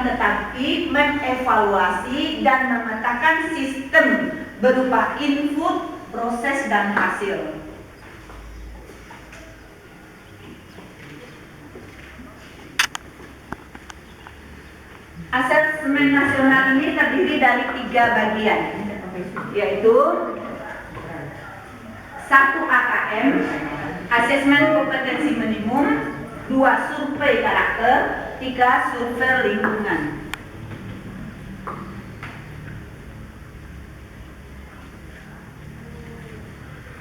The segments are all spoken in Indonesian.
akan tetapi mengevaluasi dan memetakan sistem berupa input, proses, dan hasil. Asesmen nasional ini terdiri dari 3 bagian, yaitu 1 AKM, asesmen kompetensi minimum, 2 survei karakter, 3 survei lingkungan.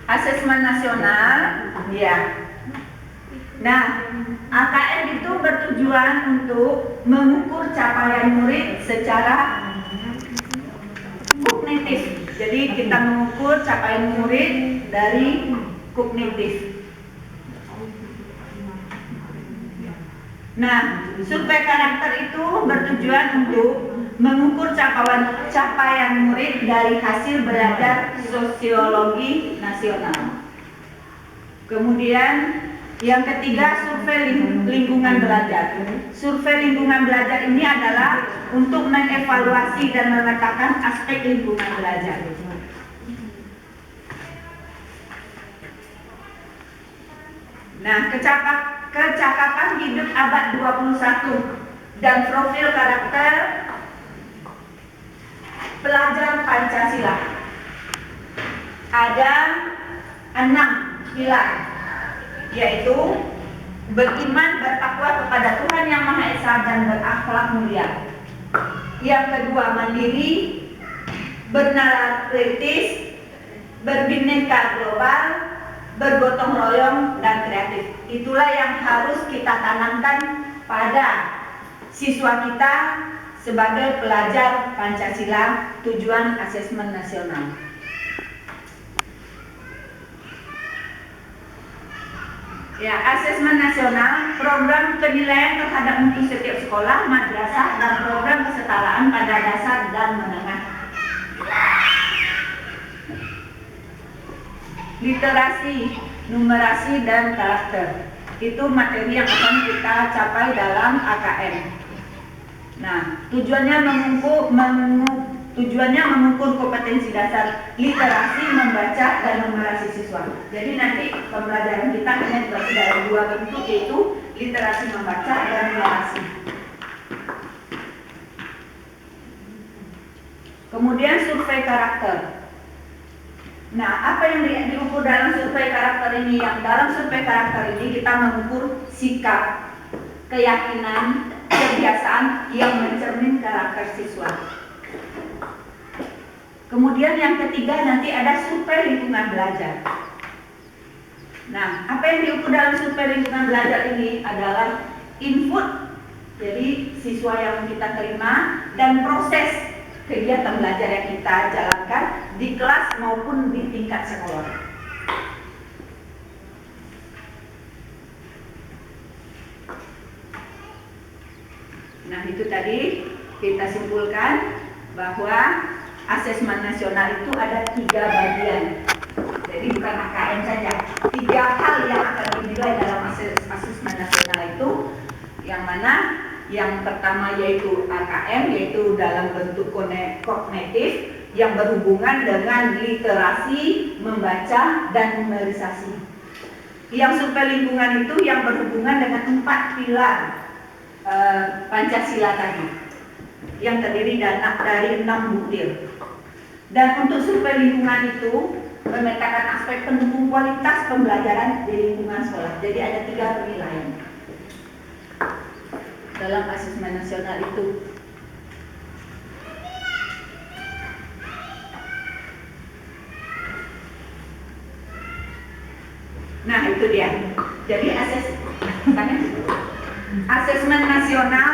Asesmen nasional, ya. Nah, AKM itu bertujuan untuk mengukur capaian murid secara kognitif. Jadi kita mengukur capaian murid dari kognitif. Nah, survei karakter itu bertujuan untuk mengukur capaian murid dari hasil belajar sosiologi nasional. Kemudian yang ketiga, survei lingkungan belajar. Survei lingkungan belajar ini adalah untuk mengevaluasi dan memetakan aspek lingkungan belajar. Nah, kecakapan hidup abad 21 dan profil karakter pelajar Pancasila. Ada 6 pilar, yaitu beriman, bertakwa kepada Tuhan Yang Maha Esa dan berakhlak mulia. Yang kedua, mandiri, bernalar kritis, berbineka global, bergotong royong, dan kreatif. Itulah yang harus kita tanamkan pada siswa kita sebagai pelajar Pancasila, tujuan asesmen nasional. Ya, asesmen nasional, program penilaian terhadap mutu setiap sekolah, madrasah, dan program kesetaraan pada dasar dan menengah. Literasi, numerasi, dan karakter. Itu materi yang akan kita capai dalam AKM. Nah, tujuannya mengukur kompetensi dasar literasi, membaca, dan numerasi siswa. Jadi nanti pembelajaran kita hanya dibagi dalam 2 bentuk, yaitu literasi membaca dan numerasi. Kemudian survei karakter. Nah, apa yang diukur dalam survei karakter ini? Yang dalam survei karakter ini kita mengukur sikap, keyakinan, kebiasaan yang mencermin karakter siswa. Kemudian yang ketiga nanti ada survei lingkungan belajar. Nah, apa yang diukur dalam survei lingkungan belajar ini adalah input, jadi siswa yang kita terima, dan proses kegiatan belajar yang kita jalankan di kelas maupun di tingkat sekolah. Nah, itu tadi kita simpulkan bahwa asesmen nasional itu ada 3 bagian. Jadi bukan AKM saja. 3 hal yang akan dinilai dalam asesmen nasional itu, yang mana yang pertama yaitu AKM, yaitu dalam bentuk kognitif yang berhubungan dengan literasi, membaca, dan numerisasi. Yang survei lingkungan itu yang berhubungan dengan 4 pilar Pancasila tadi, yang terdiri dari 6 butir. Dan untuk survei lingkungan itu memetakan aspek pendukung kualitas pembelajaran di lingkungan sekolah. Jadi ada 3 penilaian dalam asesmen nasional itu. Nah, itu dia. Jadi asesmen nasional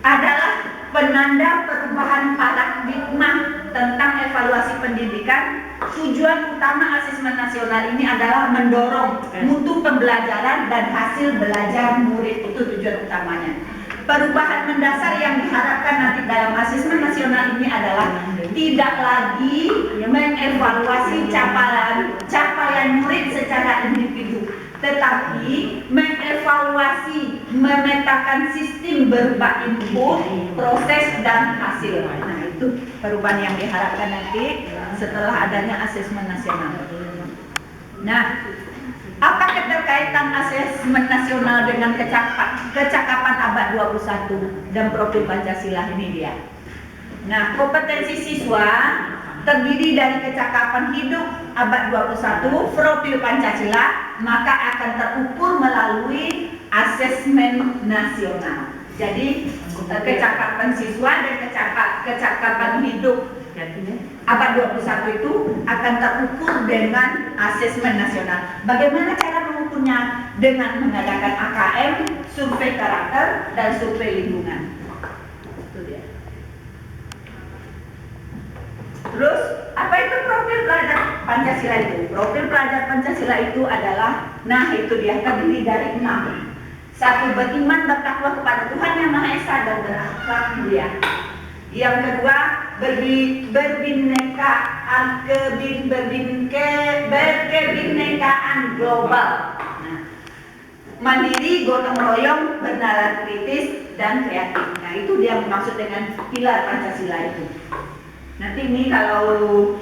adalah penanda perubahan paradigma tentang evaluasi pendidikan. Tujuan utama asesmen nasional ini adalah mendorong mutu pembelajaran dan hasil belajar murid. Itu tujuan utamanya. Perubahan mendasar yang diharapkan nanti dalam asesmen nasional ini adalah tidak lagi mengevaluasi capaian murid secara individu, tetapi mengevaluasi, memetakan sistem berupa input, proses, dan hasil. Nah, itu perubahan yang diharapkan nanti setelah adanya asesmen nasional. Nah, apa keterkaitan asesmen nasional dengan kecakapan abad 21 dan profil Pancasila ini dia? Nah, kompetensi siswa terdiri dari kecakapan hidup abad 21, profil Pancasila, maka akan terukur melalui asesmen nasional. Jadi, kecakapan siswa dan kecakapan hidup abad 21 itu akan terukur dengan asesmen nasional. Bagaimana cara mengukurnya? Dengan mengadakan AKM, survei karakter, dan survei lingkungan. Itu dia. Terus, apa itu profil pelajar Pancasila itu? Profil pelajar Pancasila itu adalah, nah itu dia, terdiri dari 6. 1. Beriman bertakwa kepada Tuhan Yang Maha Esa dan berakhlak mulia. Yang kedua, berkebinekaan global. Nah, mandiri, gotong royong, bernalar kritis, dan kreatif. Nah, itu dia maksud dengan pilar Pancasila itu. Nanti ini kalau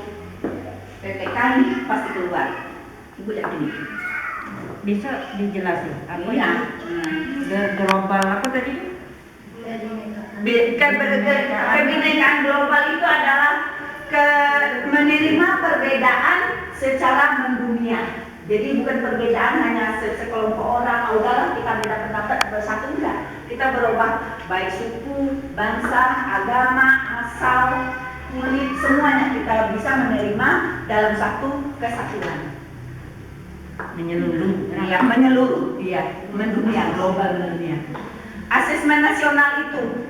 PPK ini pasti keluar. Ibu lihat ini. Bisa dijelasin apa Iya. global apa tadi? Kebinekaan global itu adalah menerima perbedaan secara mendunia. Jadi bukan perbedaan hanya sekelompok orang, udahlah kita beda pendapat bersatu, enggak. Kita berubah baik suku, bangsa, agama, asal, kulit, semuanya kita bisa menerima dalam satu kesatuan. Menyeluruh. Ya, menyeluruh, iya, mendunia, global mendunia. Asesmen nasional itu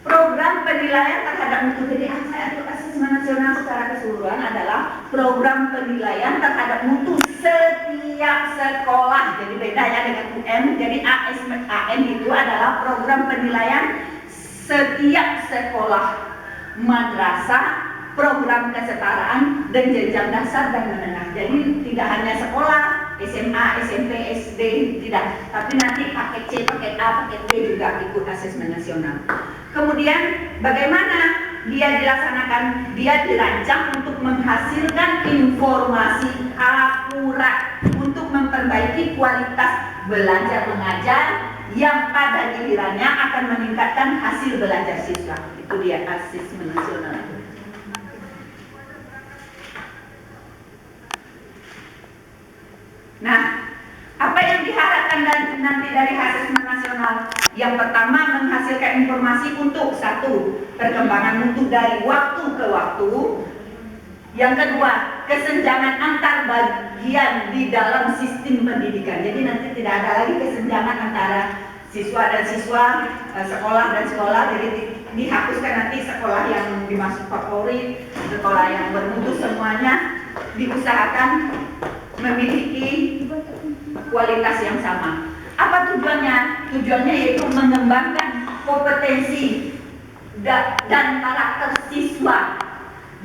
program penilaian terhadap mutu. Jadi asesmen nasional secara keseluruhan adalah program penilaian terhadap mutu setiap sekolah. Jadi bedanya dengan UN. Jadi AN itu adalah program penilaian setiap sekolah, madrasah, program kesetaraan dan jenjang dasar dan menengah. Jadi tidak hanya sekolah, SMA, SMP, SD, tidak. Tapi nanti paket C, paket A, paket B juga ikut asesmen nasional. Kemudian bagaimana dia dilaksanakan? Dia dirancang untuk menghasilkan informasi akurat untuk memperbaiki kualitas belajar mengajar yang pada gilirannya akan meningkatkan hasil belajar siswa. Itu dia asesmen nasional itu. Nah, apa yang diharapkan nanti dari asesmen nasional? Yang pertama, menghasilkan informasi untuk 1. Perkembangan mutu dari waktu ke waktu. Yang kedua, kesenjangan antar bagian di dalam sistem pendidikan. Jadi nanti tidak ada lagi kesenjangan antara siswa dan siswa, sekolah dan sekolah. Jadi dihapuskan nanti sekolah yang dimasuk favorit, sekolah yang bermutu, semuanya diusahakan memiliki kualitas yang sama. Apa tujuannya? Tujuannya yaitu mengembangkan kompetensi dan karakter siswa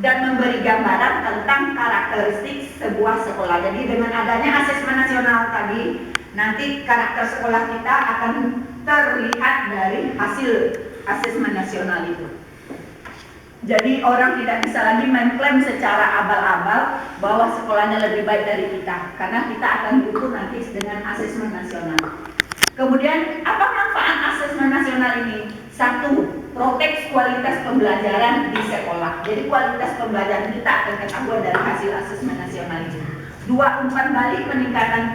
dan memberi gambaran tentang karakteristik sebuah sekolah. Jadi dengan adanya asesmen nasional tadi, nanti karakter sekolah kita akan terlihat dari hasil asesmen nasional itu. Jadi orang tidak bisa lagi mengklaim secara abal-abal bahwa sekolahnya lebih baik dari kita, karena kita akan diukur nanti dengan asesmen nasional. Kemudian apa manfaat asesmen nasional ini? 1. Proteksi kualitas pembelajaran di sekolah. Jadi kualitas pembelajaran kita akan ketahuan dari hasil asesmen nasional ini. 2. Umpan balik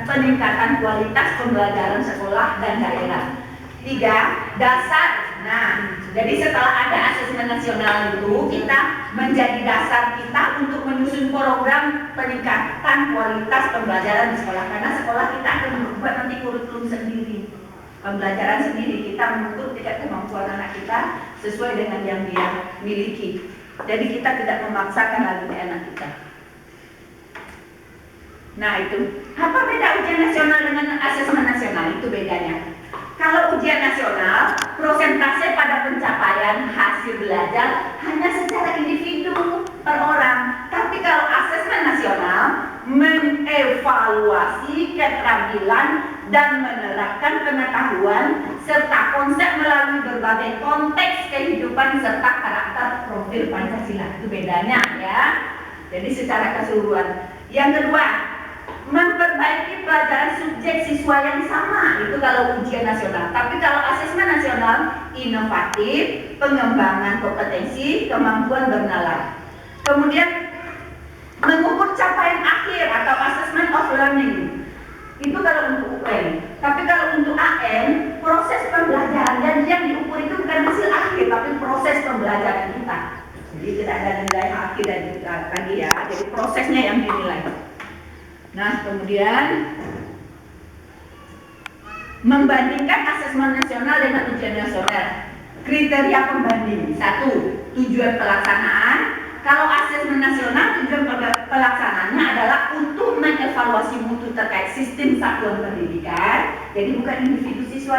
peningkatan kualitas pembelajaran sekolah dan daerah. 3. Dasar. Nah, jadi setelah ada asesmen nasional itu, kita menjadi dasar kita untuk menyusun program peningkatan kualitas pembelajaran di sekolah. Karena sekolah kita akan membuat nanti kurikulum sendiri, pembelajaran sendiri. Kita mengukur tingkat kemampuan anak kita sesuai dengan yang dia miliki. Jadi kita tidak memaksakan lagi anak kita. Nah itu, apa beda ujian nasional dengan asesmen nasional? Itu bedanya. Kalau ujian nasional, prosentase pada pencapaian hasil belajar hanya secara individu per orang. Tapi kalau asesmen nasional, mengevaluasi keterampilan dan menerapkan pengetahuan serta konsep melalui berbagai konteks kehidupan serta karakter profil Pancasila. Itu bedanya ya. Jadi secara keseluruhan. Yang kedua, memperbaiki pelajaran subjek siswa yang sama, itu kalau ujian nasional. Tapi kalau asesmen nasional, inovatif, pengembangan kompetensi, kemampuan bernalar. Kemudian mengukur capaian akhir atau assessment of learning. Itu kalau untuk UN. Tapi kalau untuk AN, proses pembelajaran. Dan yang diukur itu bukan hasil akhir, tapi proses pembelajaran kita. Jadi tidak ada nilai akhir dan tadi ya. Jadi prosesnya yang dinilai. Nah, kemudian membandingkan asesmen nasional dengan ujian nasional. Kriteria pembanding. 1. Tujuan pelaksanaan. Kalau asesmen nasional, tujuan pelaksanaannya adalah untuk mengevaluasi mutu terkait sistem satuan pendidikan. Jadi bukan individu siswa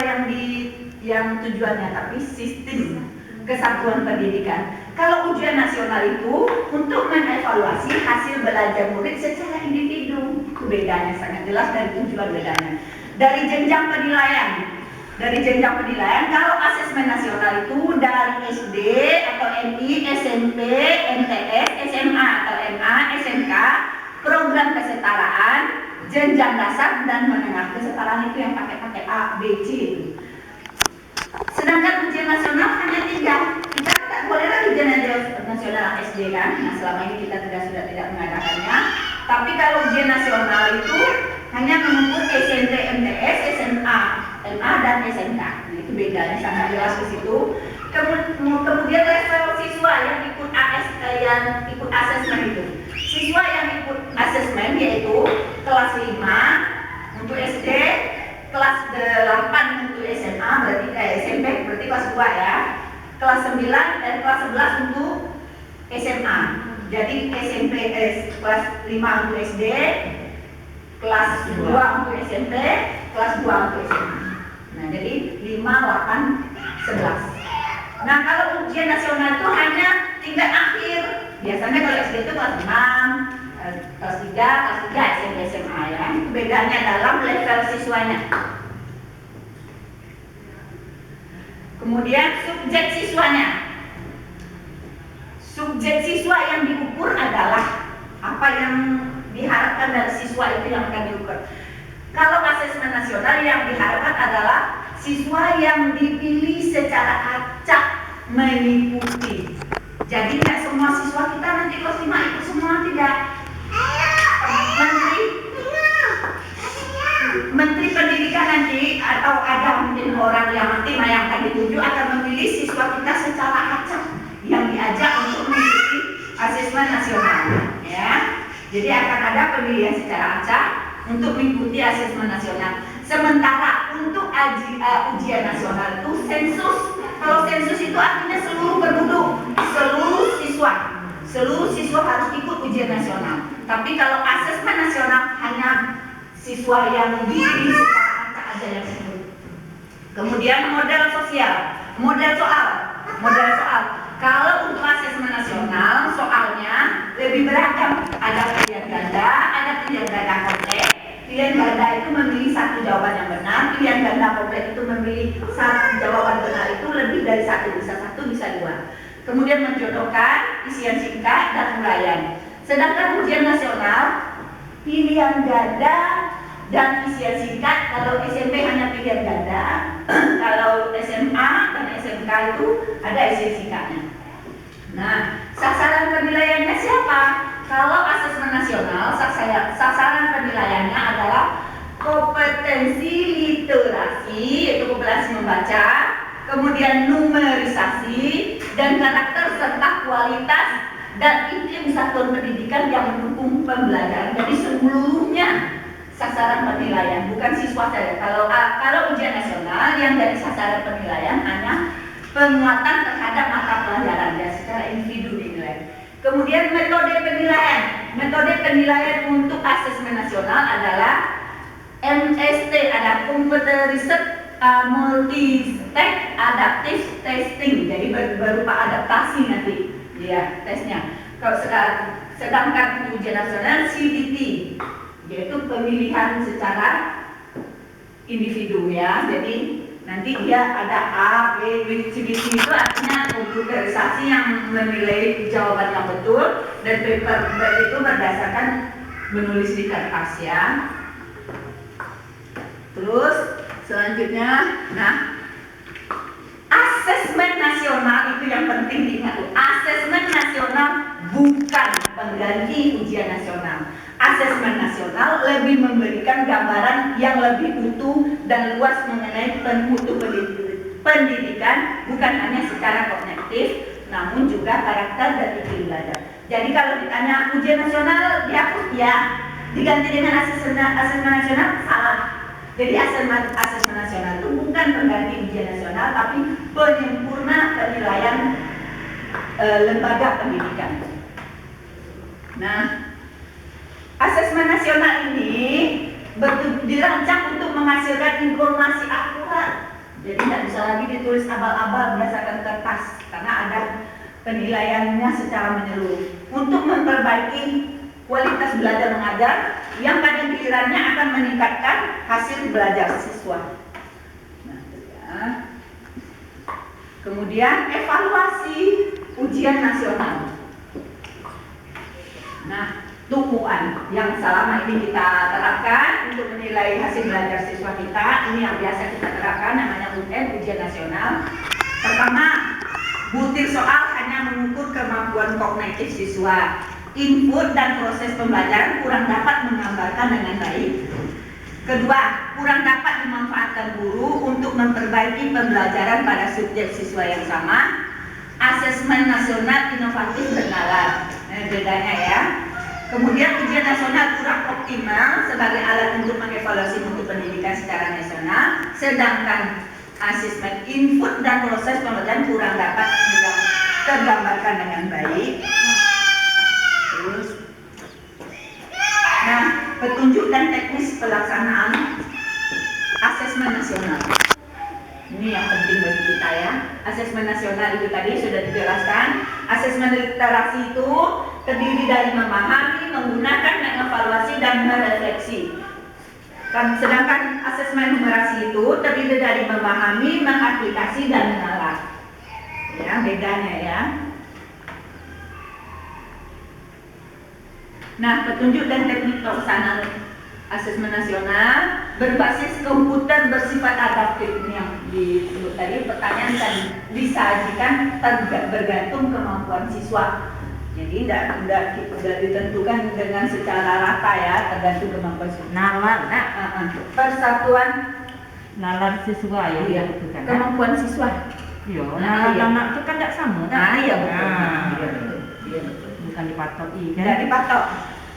yang tujuannya, tapi sistem kesatuan pendidikan. Kalau ujian nasional itu untuk mengevaluasi hasil belajar murid secara individu. Itu bedanya sangat jelas dari tujuan bedanya. Dari jenjang penilaian. Kalau asesmen nasional itu dari SD atau MI, SMP, MTS, SMA atau MA, SMK, program kesetaraan, jenjang dasar dan menengah. Kesetaraan itu yang pakai A, B, C itu. Sedangkan ujian nasional hanya 3. Kita tidak boleh lagi ujian nasional SD kan. Nah, selama ini kita sudah tidak mengadakannya. Tapi kalau ujian nasional itu hanya mengukur SMP, MTS, SMA, MA dan SMK. Nah, itu bedanya sangat jelas di situ. Kemudian level siswa yang ikut yang ikut asesmen itu. Siswa yang ikut asesmen yaitu kelas 5 untuk SD, kelas 8 untuk SMA berarti SMP berarti kelas 2 ya. Kelas 9 dan kelas 11 untuk SMA. Jadi SMP kelas 5 untuk SD, kelas 2 untuk SMP, kelas 2 untuk SMA. Nah, jadi 5, 8, 11. Nah, kalau ujian nasional itu hanya tingkat akhir. Biasanya kalau SD itu kelas 6, kelas 3 SMP, SMA ya. Itu bedanya dalam level siswanya. Kemudian subjek siswanya. Subjek siswa yang diukur adalah apa yang diharapkan dari siswa itu yang akan diukur. Kalau asesmen nasional yang diharapkan adalah siswa yang dipilih secara acak mengikuti. Jadi tidak semua siswa kita nanti kelas 5 ikut semua, tidak. Menteri Pendidikan nanti atau ada mungkin orang yang nanti yang akan dituju akan memilih siswa kita secara acak yang diajak untuk mengikuti asesmen nasional, ya. Jadi akan ada pemilihan secara acak untuk mengikuti asesmen nasional. Sementara untuk ujian nasional itu sensus. Kalau sensus itu artinya seluruh penduduk, seluruh siswa harus ikut ujian nasional. Tapi kalau asesmen nasional hanya siswa yang dipilih secara acak aja yang ikut. Kemudian model soal. Kalau untuk asesmen nasional soalnya lebih beragam. Ada pilihan ganda, ada pilihan ganda kompleks. Pilihan ganda itu memilih satu jawaban yang benar. Pilihan ganda kompleks itu memilih satu jawaban benar itu lebih dari satu, bisa 2. Kemudian menjodohkan isian singkat dan uraian. Sedangkan ujian nasional pilihan ganda dan isian singkat. Kalau SMP hanya pilihan ganda, kalau SMA dan SMK itu ada isian singkatnya. Nah, sasaran penilaiannya siapa? Kalau asesmen nasional, sasaran penilaiannya adalah kompetensi literasi, yaitu kompetensi membaca, kemudian numerisasi, dan karakter serta kualitas dan iklim satuan pendidikan yang mendukung pembelajaran. Jadi seluruhnya sasaran penilaian, bukan siswa saja. Kalau ujian nasional yang dari sasaran penilaian hanya penguatan terhadap mata pelajaran ya, secara individu dinilai. Kemudian metode penilaian untuk asesmen nasional adalah MST, ada Computer Research Multi-Step Adaptive Testing. Jadi berupa adaptasi nanti ya tesnya. Kalau Sedangkan ujian nasional CBT, yaitu pemilihan secara individu ya. Jadi nanti dia ada A, B, CBT itu artinya komputerisasi yang menilai jawaban yang betul, dan paper itu berdasarkan menulis di kertas ya. Terus selanjutnya, nah, asesmen nasional itu yang penting diingat. Asesmen nasional bukan pengganti ujian nasional. Asesmen nasional lebih memberikan gambaran yang lebih utuh dan luas mengenai mutu pendidikan, bukan hanya secara kognitif, namun juga karakter dan iklim belajar. Jadi kalau ditanya ujian nasional dihapus, ya, diganti dengan asesmen nasional, salah. Jadi asesmen nasional itu bukan pengganti ujian nasional, tapi penyempurna penilaian lembaga pendidikan. Nah, asesmen nasional ini dirancang untuk menghasilkan informasi akurat. Jadi tidak bisa lagi ditulis abal-abal berdasarkan kertas, karena ada penilaiannya secara menyeluruh untuk memperbaiki kualitas belajar mengajar yang pada gilirannya akan meningkatkan hasil belajar siswa. Nah, ya. Kemudian evaluasi ujian nasional. Nah, tumpuan yang selama ini kita terapkan untuk menilai hasil belajar siswa kita, ini yang biasa kita terapkan namanya UN, ujian nasional. Pertama, butir soal hanya mengukur kemampuan kognitif siswa. Input dan proses pembelajaran kurang dapat menggambarkan dengan baik. Kedua, kurang dapat dimanfaatkan guru untuk memperbaiki pembelajaran pada subjek siswa yang sama. Asesmen nasional inovatif bernalar. Bedanya ya. Kemudian ujian nasional kurang optimal sebagai alat untuk mengevaluasi mutu pendidikan secara nasional, sedangkan asesmen input dan proses pembelajaran kurang dapat tergambarkan dengan baik. Terus, nah, petunjuk dan teknis pelaksanaan asesmen nasional. Ini yang penting bagi kita ya. Asesmen nasional itu tadi sudah dijelaskan. Asesmen literasi itu terdiri dari memahami, menggunakan, mengevaluasi, dan merefleksi. Sedangkan asesmen numerasi itu terdiri dari memahami, mengaplikasi, dan menalar. Ya, bedanya ya. Nah, petunjuk dan teknik pelaksanaan asesmen nasional berbasis komputer bersifat adaptif. Ini yang disebut tadi, pertanyaan dan disajikan bergantung kemampuan siswa. Jadi tidak ditentukan dengan secara rata ya, tergantung kemampuan siswa. Nalar, Persatuan nalar siswa ya, iya, bukan? kemampuan siswa. Iya, Nah, nalar iya. anak itu kan tidak sama. Nah, iya betul. Nah, Iya betul. Iya betul. bukan dipatoki kan? Tidak dipatok.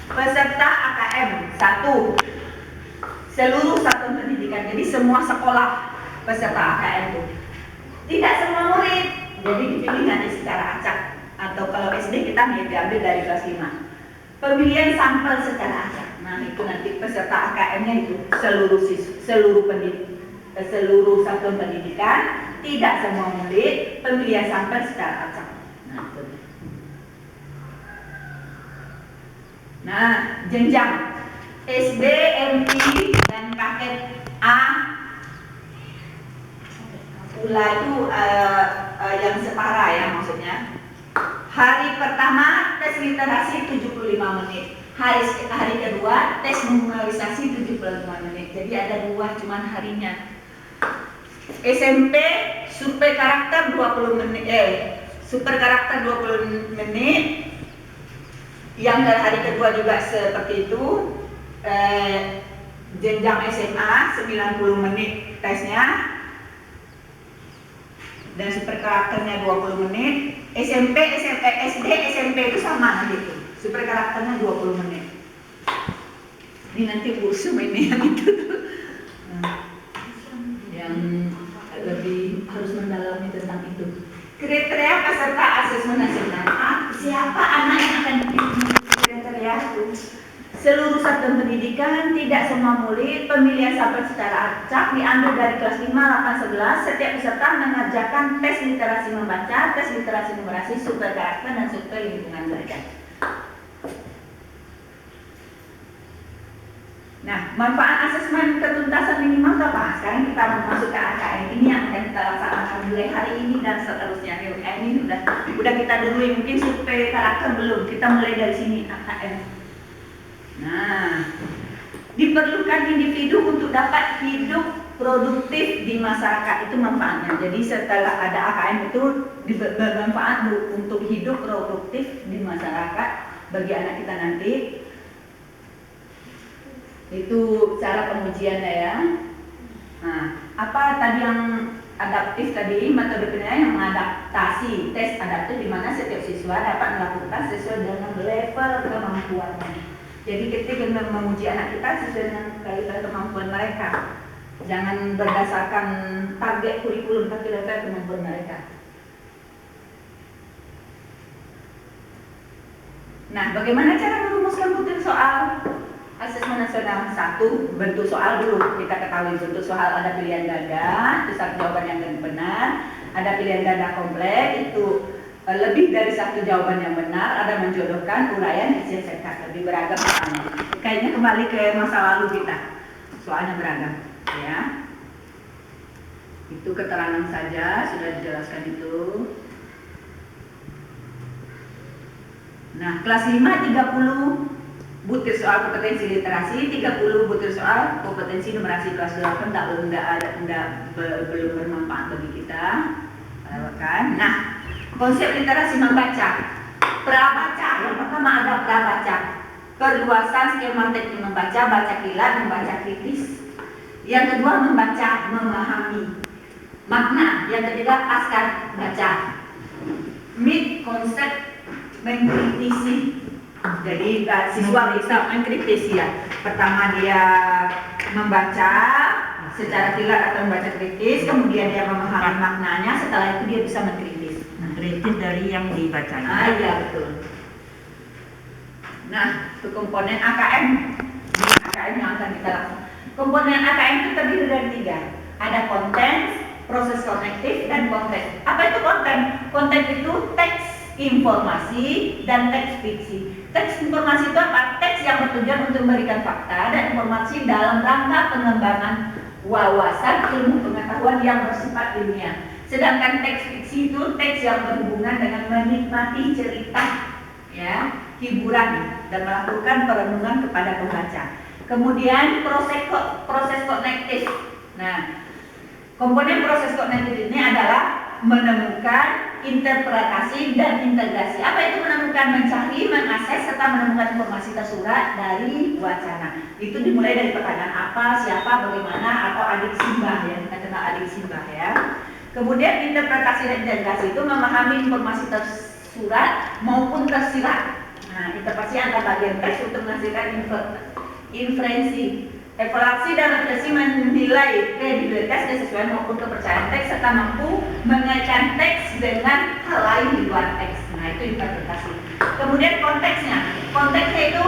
Peserta AKM 1, seluruh satuan pendidikan, jadi semua sekolah peserta AKM itu. Tidak semua murid, jadi dipilih nanti secara acak, atau kalau SD kita diambil dari kelas 5. Pemilihan sampel secara acak. Nah, itu nanti peserta AKM-nya itu seluruh satuan pendidikan, tidak semua murid, pemilihan sampel secara acak. Nah, itu. Nah, jenjang SD, MI, dan paket A pula itu yang setara ya maksudnya. Hari pertama tes literasi 75 menit. Hari kedua tes numerisasi 75 menit. Jadi ada dua cuman harinya. SMP survei karakter 20 menit. Super karakter 20 menit. Yang dari hari kedua juga seperti itu. Jenjang SMA 90 menit tesnya. Dan super karakternya 20 menit. SD, SMP itu sama gitu. Super karakternya 20 menit. Ini nanti bursum ini yang itu tuh. Yang lebih harus mendalami tentang itu. Kriteria peserta asesmen nasional. Siapa anak yang akan dipilih kriteria itu? Seluruh satuan pendidikan, tidak semua murid, pemilihan sampel secara acak, diambil dari kelas 5, 8, 11. Setiap peserta mengerjakan tes literasi membaca, tes literasi numerasi, survei karakter, dan survei lingkungan belajar. Nah, manfaat asesmen ketuntasan minimal itu apa? Sekarang kita masuk ke AKM ini yang akan kita laksanakan mulai hari ini dan seterusnya. Ini udah kita dulu, mungkin survei karakter belum. Kita mulai dari sini AKM. Nah, diperlukan individu untuk dapat hidup produktif di masyarakat, itu manfaatnya. Jadi setelah ada AKM itu bermanfaat untuk hidup produktif di masyarakat bagi anak kita nanti. Itu cara pengujiannya ya. Nah, apa tadi yang adaptif tadi, metode penilaian yang mengadaptasi tes adaptif di mana setiap siswa dapat melakukan sesuai dengan level kemampuannya. Jadi ketika menguji anak kita sesuai dengan level kemampuan mereka. Jangan berdasarkan target kurikulum, tapi level kemampuan mereka. Nah, bagaimana cara merumuskan butir soal asesmen nasional? Satu, bentuk soal dulu. Kita ketahui bentuk soal ada pilihan ganda, itu satu jawaban yang benar. Ada pilihan ganda kompleks, itu lebih dari satu jawaban yang benar. Ada menjodohkan, uraian, isian singkat, lebih beragam soalnya. Kayaknya kembali ke masa lalu kita, soalnya beragam, ya. Itu keterangan saja, sudah dijelaskan itu. Nah, kelas 5 30 butir soal kompetensi literasi, 30 butir soal kompetensi numerasi. Kelas 8 belum bermanfaat bagi kita. Lewatkan. Nah, konsep literasi membaca. Prabaca, yang pertama ada prabaca. Perluasan skema teknik membaca, baca kilat, membaca kritis. Yang kedua membaca, memahami makna. Yang ketiga askar baca. Mid konsep mengkritisi. Jadi siswa bisa mengkritisi ya. Pertama dia membaca secara kilat atau membaca kritis, kemudian dia memahami maknanya, setelah itu dia bisa mengkritis. Mengkritis dari yang dibacanya. Iya betul. Nah, itu komponen AKM. AKM yang akan kita lakukan. Komponen AKM itu terdiri dari 3. Ada konten, proses kognitif, dan konteks. Apa itu konten? Konten itu teks informasi dan teks fiksi. Teks informasi itu apa? Teks yang bertujuan untuk memberikan fakta dan informasi dalam rangka pengembangan wawasan ilmu pengetahuan yang bersifat ilmiah. Sedangkan teks fiksi itu teks yang berhubungan dengan menikmati cerita, ya, hiburan dan melakukan perenungan kepada pembaca. Kemudian proses kognitif. Nah, komponen proses kognitif ini adalah menemukan, interpretasi, dan integrasi. Apa itu menemukan? Mencari, mengakses, serta menemukan informasi tersurat dari wacana. Itu dimulai dari pertanyaan apa, siapa, bagaimana, atau adik simbah ya, kita kenal adik simbah ya. Kemudian interpretasi dan integrasi itu memahami informasi tersurat maupun tersirat. Nah, interpretasi antara bagian teks untuk menghasilkan inferensi. Evaluasi dan refleksi menilai kredibilitas kesesuaian maupun kepercayaan teks serta mampu mengaitkan teks dengan hal lain di luar teks. Nah, itu interpretasi. Kemudian konteksnya itu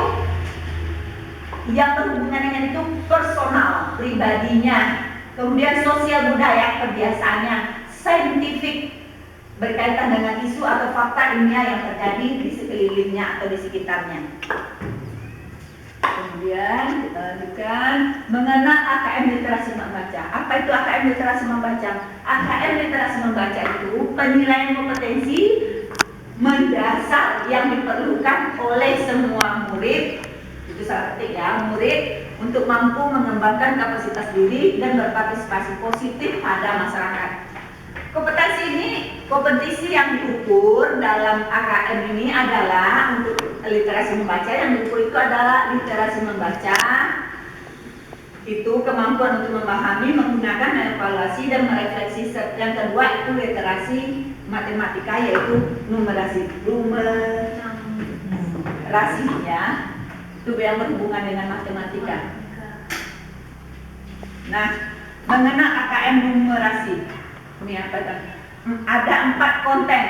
yang berhubungan dengan itu personal, pribadinya. Kemudian sosial budaya, kebiasaannya, saintifik, berkaitan dengan isu atau fakta ilmiah yang terjadi di sekelilingnya atau di sekitarnya. Kemudian kita lanjutkan mengenal AKM literasi membaca. Apa itu AKM literasi membaca? AKM literasi membaca itu penilaian kompetensi mendasar yang diperlukan oleh semua murid. Itu salah petik ya, murid untuk mampu mengembangkan kapasitas diri dan berpartisipasi positif pada masyarakat. Kompetisi yang diukur dalam AKM ini adalah untuk literasi membaca, yang diukur itu adalah literasi membaca itu kemampuan untuk memahami, menggunakan, mengevaluasi dan merefleksi. Yang kedua itu literasi matematika, yaitu numerasi ya, itu yang berhubungan dengan matematika. Nah, mengenal AKM numerasi ini apa tadi? Ada 4 konten.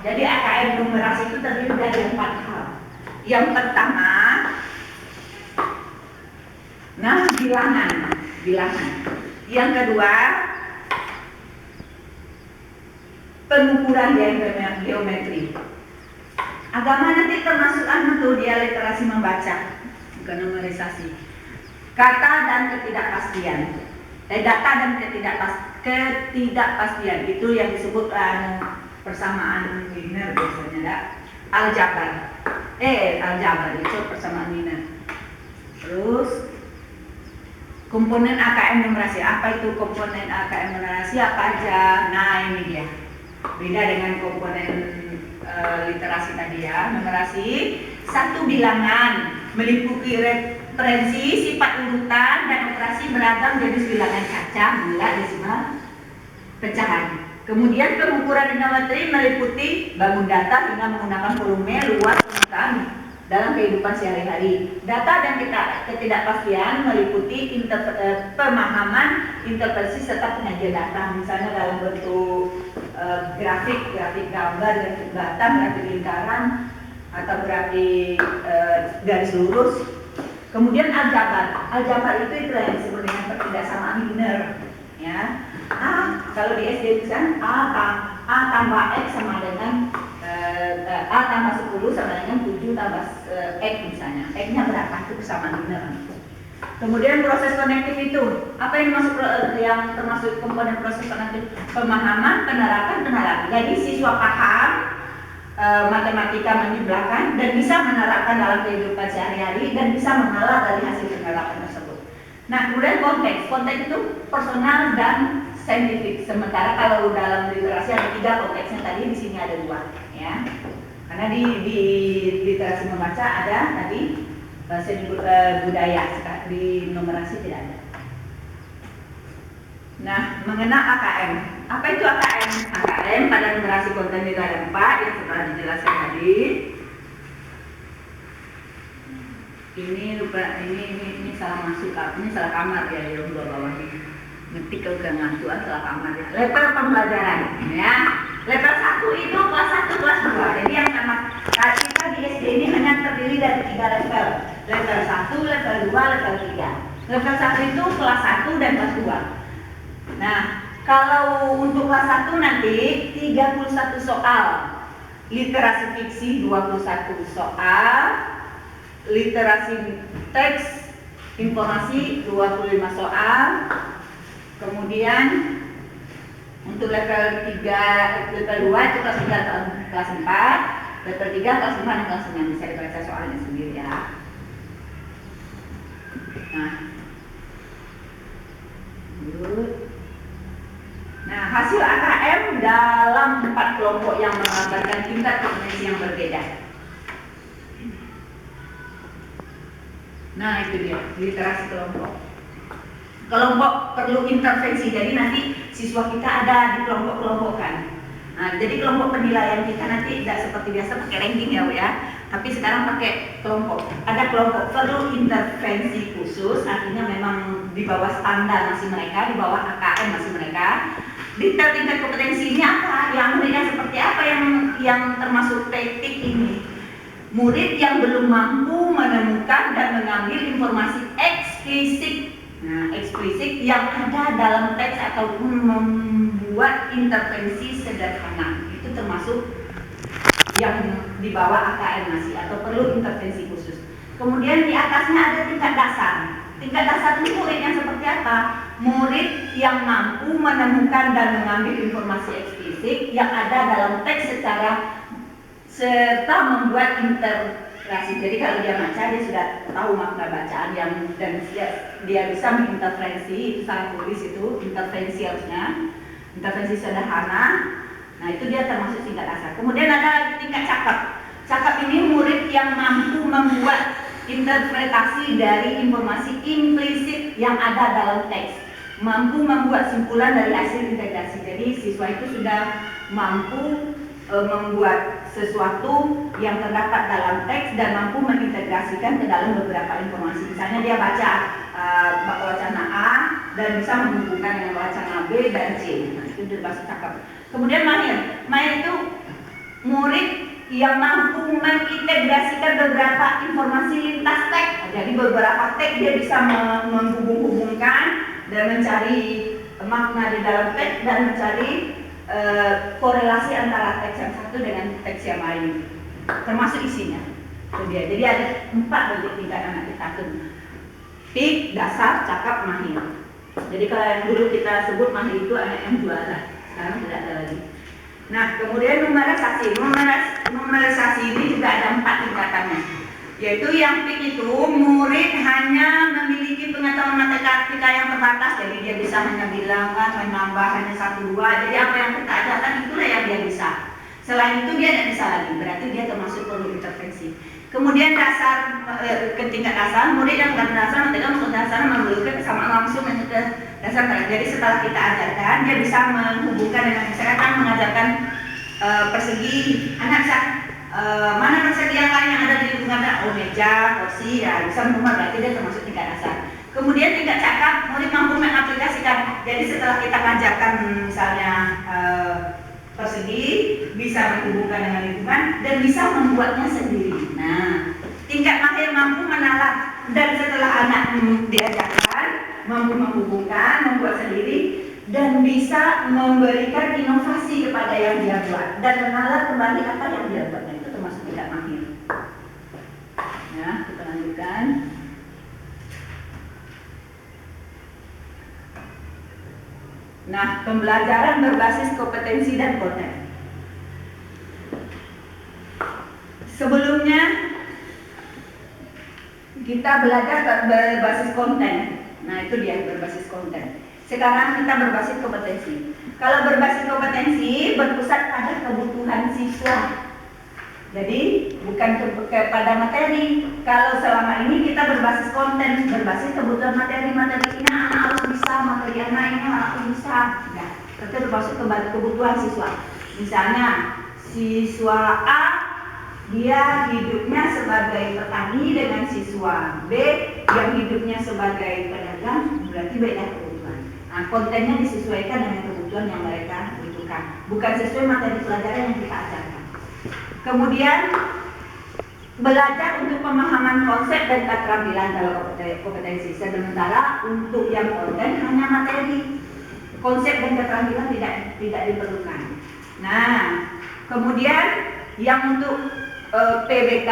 Jadi AKM numerasi itu terdiri dari 4 hal. Yang pertama, bilangan. Yang kedua, pengukuran geometri. Agama nanti termasuk tuh dia literasi membaca, bukan numerisasi. Kata dan ketidakpastian. Data dan ketidakpastian itu yang disebut persamaan linear biasanya, enggak? Aljabar itu persamaan linear. Terus komponen AKM numerasi. Apa itu komponen AKM numerasi? Apa aja? Nah, ini dia. Beda dengan komponen literasi tadi ya. Numerasi satu bilangan meliputi referensi, sifat urutan, dan operasi beragam jenis bilangan acak, bulat, desimal, pecahan. Kemudian pengukuran geometri meliputi bangun data hingga menggunakan volume, luas, permukaan dalam kehidupan sehari-hari. Data dan ketidakpastian meliputi pemahaman, interpretasi serta penyajian data, misalnya dalam bentuk grafik gambar, grafik batang, grafik lingkaran, atau grafik garis lurus. Kemudian aljabar itu yang disebut dengan pertidaksamaan linear, ya. Kalau di SD kan A tambah X sama dengan A tambah 10 sama dengan 7 tambah X misalnya. X-nya berapa? Itu persamaan linear. Kemudian proses konektif itu, apa yang termasuk komponen proses konektif? Pemahaman, penerapan. Jadi siswa paham matematika menyeblahkan dan bisa menerapkan dalam kehidupan sehari-hari dan bisa mengalah dari hasil penerapan tersebut. Nah, kemudian konteks itu personal dan saintifik. Sementara kalau dalam literasi ada 3 konteksnya, tadi di sini ada 2, ya. Karena di literasi membaca ada tadi seni budaya, di numerasi tidak ada. Nah, mengenal AKM. Apa itu AKM? AKM pada numerasi konten nilai 4 yang telah dijelaskan tadi. Ini salah masuk, ini salah kamar ya, yang bawah ini. Ngetik ke ngantuan salah kamar ya. Level pembelajaran, ya. Level 1 itu kelas 1, kelas 2. Jadi yang sama kita di SD ini hanya terdiri dari 3 level. Level 1, level 2, level 3. Level 1 itu kelas 1 dan kelas 2. Nah, kalau untuk kelas 1 nanti 31 soal. Literasi fiksi 21 soal. Literasi teks informasi 25 soal. Kemudian untuk level 3, level 2 itu kelas 3 kelas 4, level 3 kelas 5 dan kelas 6. Bisa dibaca soalnya sendiri ya. Nah, hasil AKM dalam 4 kelompok yang menggambarkan tingkat kompetensi yang berbeda. Nah, itu dia, literasi kelompok. Kelompok perlu intervensi, jadi nanti siswa kita ada di kelompok-kelompokkan. Nah, jadi kelompok penilaian kita nanti tidak seperti biasa pakai ranking ya, tapi sekarang pakai kelompok. Ada kelompok perlu intervensi khusus, artinya memang di bawah standar masih mereka, di bawah AKM masih mereka. Di tingkat kompetensinya apa? Yang muridnya seperti apa yang termasuk teknik ini? Murid yang belum mampu menemukan dan mengambil informasi eksplisit. Nah, eksplisit yang ada dalam teks ataupun membuat intervensi sederhana. Itu termasuk yang di bawah AKM masih atau perlu intervensi khusus. Kemudian di atasnya ada tingkat dasar. Tingkat dasar itu murid yang seperti apa? Murid yang mampu menemukan dan mengambil informasi eksplisit yang ada dalam teks serta membuat interpretasi. Jadi kalau dia baca, dia sudah tahu makna bacaan dan dia bisa menginterferensi. Itu salah tulis, itu intervensi harusnya, intervensi sederhana. Nah, itu dia termasuk tingkat dasar. Kemudian ada lagi tingkat cakap. Cakap ini murid yang mampu membuat interpretasi dari informasi implisit yang ada dalam teks, mampu membuat simpulan dari hasil integrasi. Jadi siswa itu sudah mampu membuat sesuatu yang terdapat dalam teks dan mampu mengintegrasikan ke dalam beberapa informasi. Misalnya dia baca wacana A dan bisa menghubungkan dengan wacana B dan C. Nah, itu termasuk cakap. Kemudian mahir itu murid yang mampu mengintegrasikan beberapa informasi lintas teks. Jadi beberapa teks dia bisa menghubung-hubungkan dan mencari makna di dalam teks dan mencari korelasi antara teks yang satu dengan teks yang lain, termasuk isinya. Itu dia. Jadi ada 4 bentuk tingkat anak kita. PIK, dasar, cakap, mahir. Jadi kalau yang dulu kita sebut mahir itu anak yang juara, sekarang tidak ada lagi. Nah, kemudian numerisasi. Numerisasi ini juga ada 4 tingkatannya. Yaitu yang PIK itu murid hanya memiliki pengetahuan matematika yang terbatas, jadi dia bisa hanya bilangan, menambah hanya 1, 2. Jadi apa yang kita ajarkan itulah yang dia bisa. Selain itu dia tidak bisa lagi, berarti dia termasuk perlu intervensi. Kemudian dasar ke tingkat dasar, murid yang dasar matematika masuk dasar memerlukan kesamaan langsung dengan dasar. Jadi setelah kita ajarkan, dia bisa menghubungkan dengan misalkan mengajarkan persegi, anak bisa mana persegi yang lain yang ada di lingkungan, oh meja, kursi, ya bisa menumar, berarti dia termasuk tingkat dasar. Kemudian tingkat cakap, murid mampu mengaplikasikan. Jadi setelah kita mengajarkan misalnya persegi, bisa menghubungkan dengan lingkungan dan bisa membuatnya sendiri. Nah, tingkat mahir mampu menalar, dan setelah anak diajarkan mampu menghubungkan, membuat sendiri, dan bisa memberikan inovasi kepada yang dia buat dan menalar kembali apa yang dia buat. Nah, itu termasuk tingkat mahir. Ya, kita lanjutkan. Nah, pembelajaran berbasis kompetensi dan konten. Sebelumnya kita belajar berbasis konten. Nah, itu dia berbasis konten. Sekarang kita berbasis kompetensi. Kalau berbasis kompetensi berpusat pada kebutuhan siswa. Jadi bukan kepada materi. Kalau selama ini kita berbasis konten, berbasis kebutuhan materi ini anak harus bisa, materi anak ini harus bisa. Nah, itu termasuk kebutuhan siswa. Misalnya siswa A dia hidupnya sebagai petani dengan siswa B yang hidupnya sebagai pedagang, berarti beda kebutuhan. Nah, kontennya disesuaikan dengan kebutuhan yang mereka butuhkan, bukan sesuai materi pelajaran yang kita ajarkan. Kemudian belajar untuk pemahaman konsep dan keterampilan kalau kompetensi. Sementara untuk yang konten hanya materi, konsep dan keterampilan tidak diperlukan. Nah, kemudian yang untuk PBK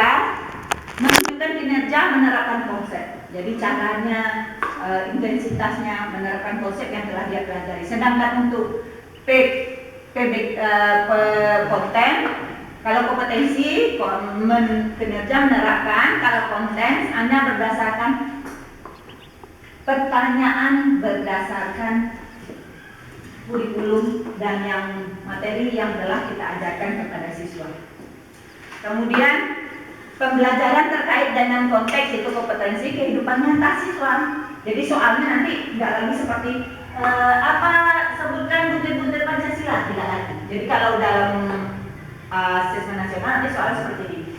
menunjukkan kinerja menerapkan konsep. Jadi caranya, intensitasnya menerapkan konsep yang telah dia pelajari. Sedangkan untuk konten, kalau kompetensi kinerja menerapkan, kalau konten hanya berdasarkan pertanyaan berdasarkan kurikulum dan yang materi yang telah kita ajarkan kepada siswa. Kemudian pembelajaran terkait dengan konteks itu kompetensi kehidupan nyata siswa. Jadi soalnya nanti nggak lagi seperti sebutkan butir-butir Pancasila, tidak lagi. Jadi kalau dalam asesmen nasional nanti soal seperti ini.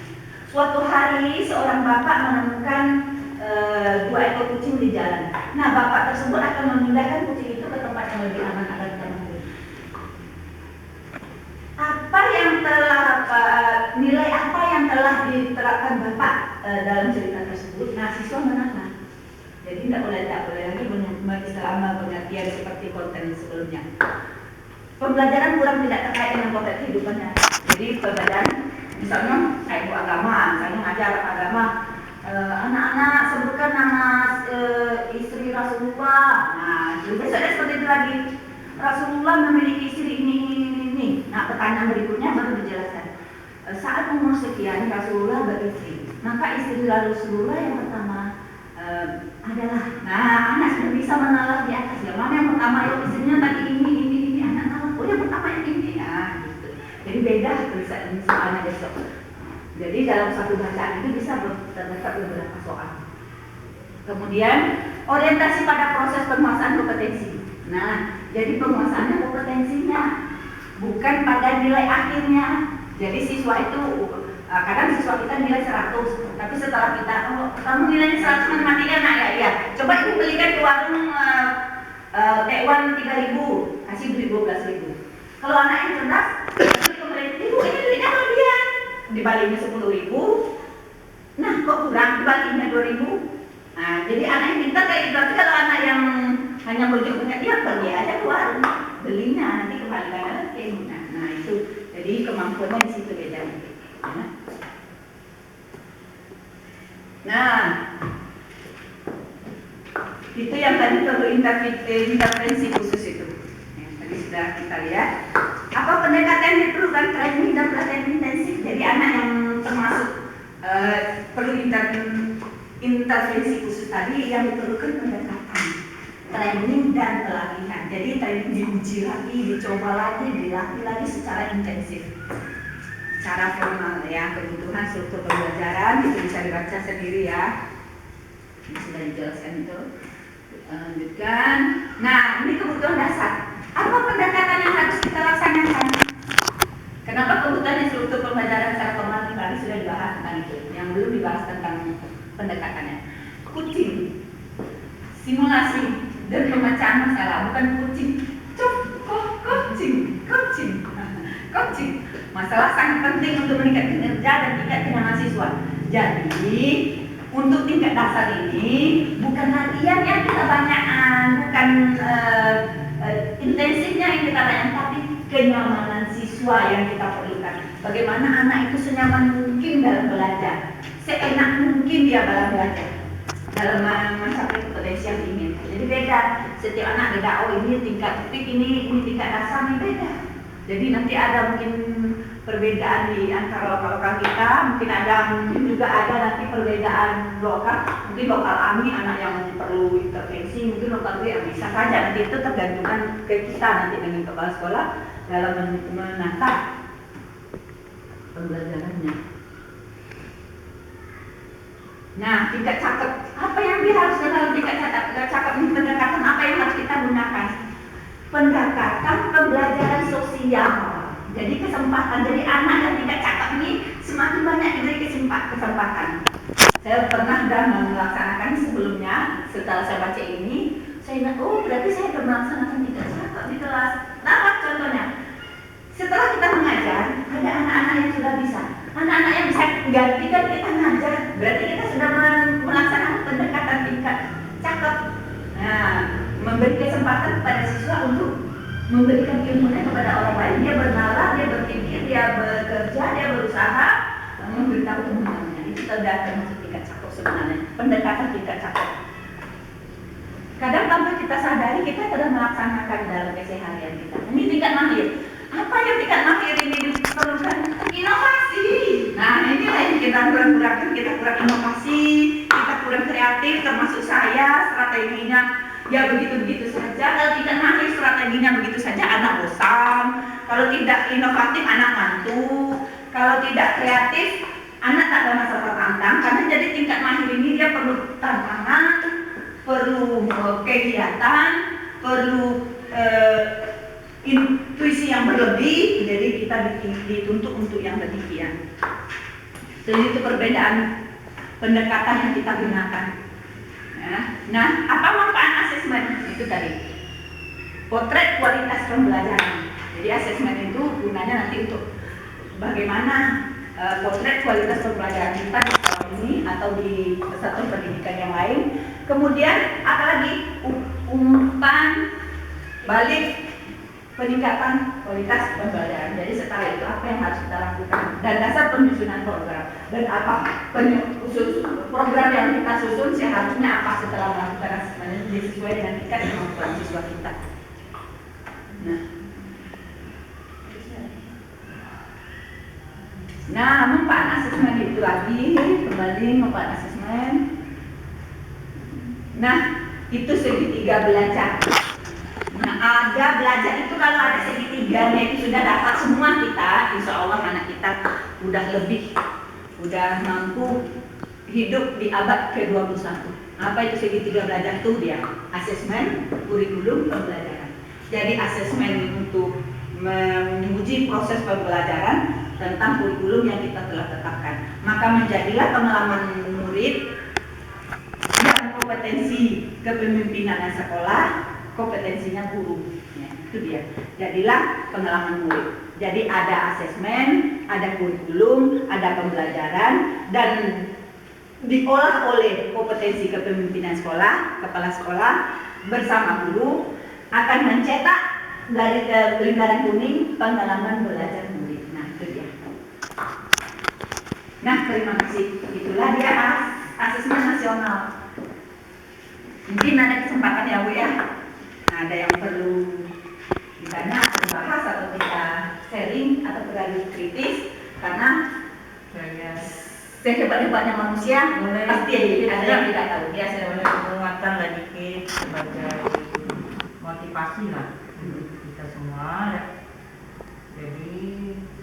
Suatu hari seorang bapak menemukan 2 ekor kucing di jalan. Nah, bapak tersebut akan memindahkan kucing itu ke tempat yang lebih aman agar tidak mengganggu. Apa yang telah nilai apa yang telah diterapkan bapak dalam cerita tersebut? Nah, siswa menangkap. Jadi tidak boleh lagi selama pengertian seperti konten sebelumnya. Pembelajaran kurang tidak terkait dengan konteks kehidupannya. Jadi pembelajaran, misalnya ilmu agama, misalnya ngajar agama, anak-anak sebutkan nama istri Rasulullah. Nah, besoknya seperti itu lagi. Rasulullah memiliki istri ini. Nah, pertanyaan berikutnya baru dijelaskan. Saat umur sekian Rasulullah beristri, maka istri Rasulullah yang pertama adalah. Nah, anak sudah bisa menalar di atas. Yang mana yang pertama yang istrinya tadi ini. Anak nalar. Oh, yang pertama yang ini. Nah, gitu. Jadi beda tulisan soalnya besok. Jadi dalam satu bacaan itu bisa terdapat beberapa soal. Kemudian orientasi pada proses penguasaan kompetensi. Nah, jadi penguasaannya kompetensinya, bukan pada nilai akhirnya. Jadi siswa itu kadang siswa kita nilai 100, tapi setelah kita, kamu nilainya 100 matematika, nah ya. Coba ibu belikan ke warung T1 3.000, kasih duit 12.000. Kalau anak yang cerdas, ibu ini duitnya kelebihan, dibaliknya 10.000. Nah, kok kurang, dibaliknya 2.000. Nah, jadi anak yang pintar kayak gitu. Tapi kalau anak yang hanya berjuangnya, dia pergi aja ke warung, belinya nanti kembalikan lagi. Nah, itu. Jadi kemampuannya di situ beda. Ya. Nah, Itu yang tadi perlu intervensi khusus itu. Ya, tadi sudah kita lihat. Apa pendekatan yang diperlukan training dan pelatihan intensif. Jadi anak yang termasuk perlu intervensi khusus tadi yang diperlukan pendekatan training dan pelatihan. Jadi training diuji lagi, dicoba lagi, dilatih lagi secara intensif. Cara formal ya, kebutuhan struktur pembelajaran itu bisa dibaca sendiri ya. Ini sudah dijelaskan itu. Lanjutkan. Nah, ini kebutuhan dasar. Apa pendekatan yang harus kita laksanakan? Kenapa kebutuhan struktur pembelajaran secara formal tadi sudah dibahas tentang itu? Yang belum dibahas tentang pendekatannya. Kucing, simulasi dan pemecahan masalah, bukan kucing. Coaching. Masalah sangat penting untuk meningkatkan kinerja dan tingkat mahasiswa. Jadi untuk tingkat dasar ini bukan latihan yang kita banyakkan, bukan intensifnya yang kita banyakkan, tapi kenyamanan siswa yang kita perlukan. Bagaimana anak itu senyaman mungkin dalam belajar, seenak mungkin dia dalam belajar, dalam mencapai kompetensi yang ingin. Jadi beda, setiap anak beda. Oh ini tingkat peak, ini tingkat dasar, ini beda. Jadi nanti ada mungkin perbedaan di antara lokal kita, mungkin juga ada nanti perbedaan lokal. Mungkin lokal AMI anak yang perlu intervensi, mungkin lokal B yang bisa saja. Nanti itu tergantungan ke kita nanti dengan kepala sekolah dalam menata pembelajarannya. Nah, tingkat cakep, apa yang diharuskan dalam tingkat cakep pendekatan apa yang harus kita gunakan? Pendekatan pembelajaran sosial. Jadi kesempatan, jadi anak yang tidak cakap ini semakin banyak diberi kesempatan. Saya pernah sudah melaksanakan sebelumnya, setelah saya baca ini, saya ingat, oh berarti saya sudah melaksanakan tidak cakap di kelas. Nah, contohnya, setelah kita mengajar, ada anak-anak yang sudah bisa. Anak-anak yang bisa gantikan kita mengajar, berarti kita sudah melaksanakan pendekatan tingkat cakap. Nah, memberi kesempatan kepada siswa untuk memberikan ilmunya kepada orang lain. Dia bernalar, dia berpikir, dia bekerja, dia berusaha memberitahu teman-temannya. Itu sudah termasuk tingkat cakap sebenarnya. Pendekatan tingkat cakap. Kadang tanpa kita sadari kita sudah melaksanakan dalam keseharian kita. Ini tingkat mahir. Apa yang tingkat mahir ini diperlukan? Inovasi. Nah, inilah yang kita kurang-kurangkan. Kita kurang inovasi, kita kurang kreatif, termasuk saya strateginya. Ya begitu-begitu saja. Kalau tidak mahir strateginya begitu saja, anak bosan. Kalau tidak inovatif, anak ngantuk. Kalau tidak kreatif, anak tak ada masa tertantang. Karena jadi tingkat mahir ini dia perlu tantangan, perlu kegiatan, perlu intuisi yang berlebih. Jadi kita dituntut untuk yang demikian. Jadi itu perbedaan pendekatan yang kita gunakan. Nah, apa manfaat asesmen? Itu tadi potret kualitas pembelajaran. Jadi asesmen itu gunanya nanti untuk bagaimana potret kualitas pembelajaran kita di sekolah ini atau di satuan pendidikan yang lain. Kemudian apalagi umpan balik peningkatan kualitas pembelajaran. Jadi setelah itu apa yang harus kita lakukan dan dasar penyusunan program dan apa program yang kita susun seharusnya apa setelah melakukan asesmen sesuai dengan tingkat kemampuan siswa kita. Nah, manfaat asesmen itu lagi kembali manfaat asesmen. Nah, itu segitiga belajar. Nah, ada belajar itu kalau ada segitiganya itu sudah dapat semua kita, insya Allah anak kita udah mampu hidup di abad ke-21. Apa itu segitiga belajar itu dia? Asesmen, kurikulum, pembelajaran. Jadi asesmen untuk menguji proses pembelajaran tentang kurikulum yang kita telah tetapkan. Maka menjadilah pengalaman murid dan kompetensi kepemimpinan sekolah, kompetensinya guru. Ya, itu dia. Jadilah pengalaman murid. Jadi ada asesmen, ada kurikulum, ada pembelajaran, dan diolah oleh kompetensi kepemimpinan sekolah, kepala sekolah bersama guru akan mencetak dari lingkaran kuning pengalaman belajar murid. Nah, itu dia. Nah, terima kasih. Itulah dia asesmen nasional. Mungkin ada kesempatan ya Bu ya. Nah, ada yang perlu ditanya, dibahas atau kita sharing atau beralih kritis, karena Saya sehebat-hebatnya manusia Boleh. pasti ada yang tidak tahu. Ya, saya boleh penguatan lah dikit sebagai motivasi lah untuk kita semua ya. Jadi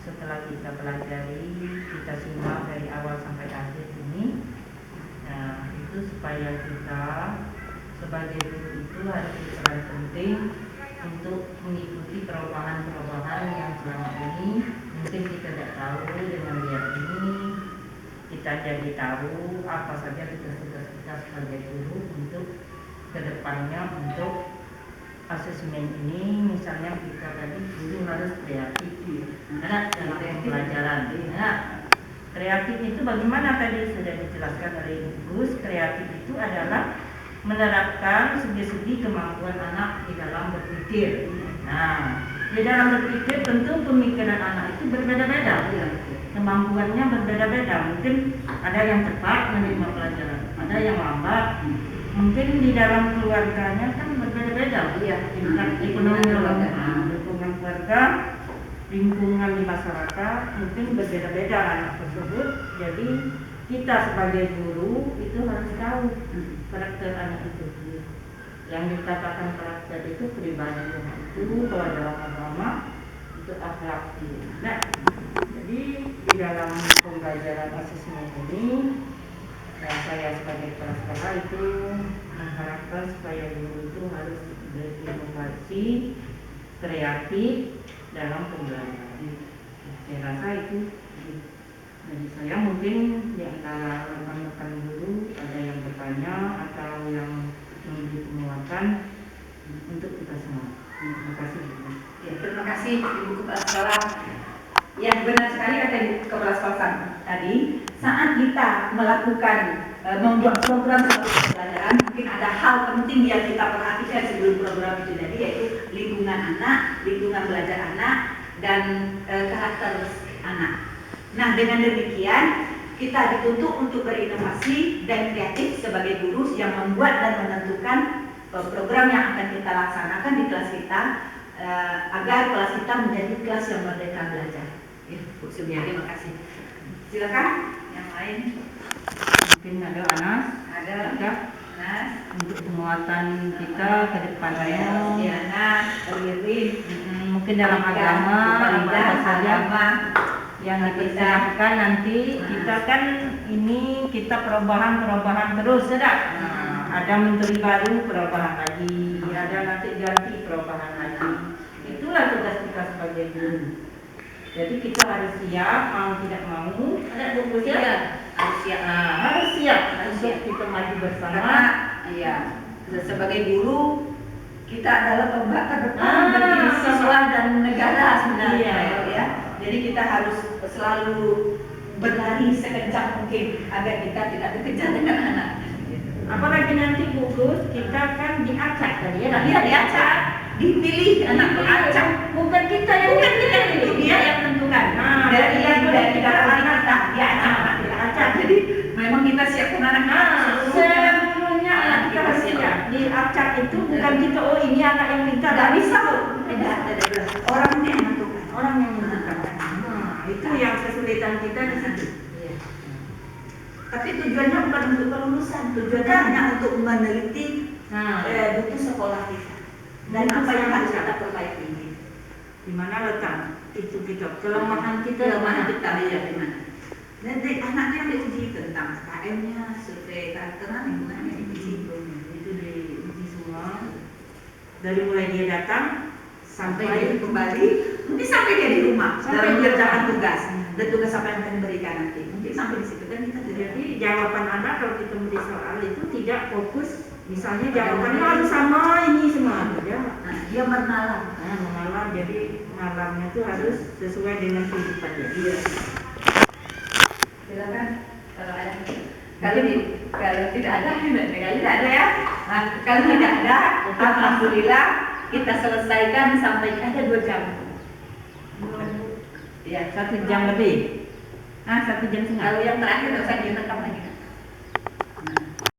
setelah kita pelajari, kita simak dari awal sampai akhir ini, nah itu supaya kita sebagai guru itu harus sangat penting untuk mengikuti perubahan-perubahan yang selama ini mungkin kita tidak tahu. Dengan lihat ini kita jadi tahu apa saja tugas-tugas kita sebagai guru untuk kedepannya untuk asesmen ini. Misalnya kita tadi guru harus kreatif dalam pembelajaran. Nah, kreatif itu bagaimana tadi sudah dijelaskan oleh Gus. Kreatif itu adalah menerapkan segi-segi kemampuan anak di dalam berpikir. Nah, di dalam berpikir tentu pemikiran anak itu berbeda-beda. Kemampuannya berbeda-beda. Mungkin ada yang cepat menerima pelajaran, ada yang lambat. Mungkin di dalam keluarganya kan berbeda-beda. Tingkat ekonomi, lingkungan keluarga, lingkungan di masyarakat mungkin berbeda-beda anak tersebut. Jadi kita sebagai guru itu harus tahu karakter anak itu. Yang dikatakan karakter itu pribadi itu kalau dalam agama itu akhlak. Nah, jadi di dalam pembelajaran asesmen ini, saya sebagai kepala sekolah itu mengharapkan supaya guru itu harus berinovasi, kreatif dalam pembelajaran. Saya rasa itu. Jadi saya mungkin di antara rekan-rekan guru ada yang bertanya atau yang memberi penguatan untuk kita semua. Terima kasih. Ya, terima kasih Ibu Kepala Sekolah. Yang benar sekali kata Ibu Kepala Sekolah tadi, saat kita melakukan membuat program pembelajaran, mungkin ada hal penting yang kita perhatikan sebelum program itu jadi, yaitu lingkungan anak, lingkungan belajar anak, dan karakter anak. Nah, dengan demikian kita dituntut untuk berinovasi dan kreatif sebagai guru yang membuat dan menentukan program yang akan kita laksanakan di kelas kita, agar kelas kita menjadi kelas yang merdeka belajar. Bu Sylvia, terima kasih. Silakan yang lain. Mungkin ada Anas, Ada Anas, untuk penguatan kita ke depannya. Diana, Ririn, Mungkin dalam agama apa saja yang dipersiapkan nanti. Kita kan ini kita perubahan terus, sedap. Ada menteri baru, perubahan lagi, ada nanti ganti perubahan lagi. Itulah tugas kita sebagai guru. Jadi kita harus siap, mau tidak mau. Ada buku siap. Harus siap untuk kita maju bersama. Karena iya, sebagai guru kita adalah pembaca depan bagi siswa dan negara sebenarnya, ya. Jadi kita harus selalu berlari sekencang mungkin agar kita tidak dikejar dengan anak. Apalagi nanti gugus kita kan diacak tadi ya. Iya, diacak, dipilih anak diacak. Bukan kita yang itu dia yang tentukan. Dari kita anak diacak. Jadi memang kita siapkan anak. Sebenarnya anak kita harus siap. Diacak itu bukan kita, oh ini anak yang minta. Tidak bisa, Bu. Tidak. Orang ini yang menentukan. Orang yang menentukan. Itu yang kesulitan kita di situ. Tapi tujuannya bukan untuk kelulusan, tujuannya hanya untuk meneliti buku sekolah kita dan apa yang harus kita perbaiki. Di mana letak itu kita kelemahan kita ya di mana? Dan anaknya diuji tentang KM-nya, survei karakteran lingkungannya diuji. Itu diuji semua. Dari mulai dia datang sampai dia kembali, mungkin sampai dia di rumah dalam mengerjakan tugas dan tugas apa yang akan diberikan nanti. Mungkin sampai di situ kan kita jadi jawaban anak kalau kita beri soal itu tidak fokus. Misalnya jawabannya harus sama ini semua. Dia menalar. Menalar, jadi nalarnya itu harus sesuai dengan kehidupan dia. Iya. Silakan kalau ada. Kalau tidak ada, tidak ada ya. Nah, kalau tidak ada, alhamdulillah kita selesaikan sampai ada 2 jam. Ya, 1 jam lebih. 1 jam setengah. Kalau yang terakhir nggak usah direkam lagi.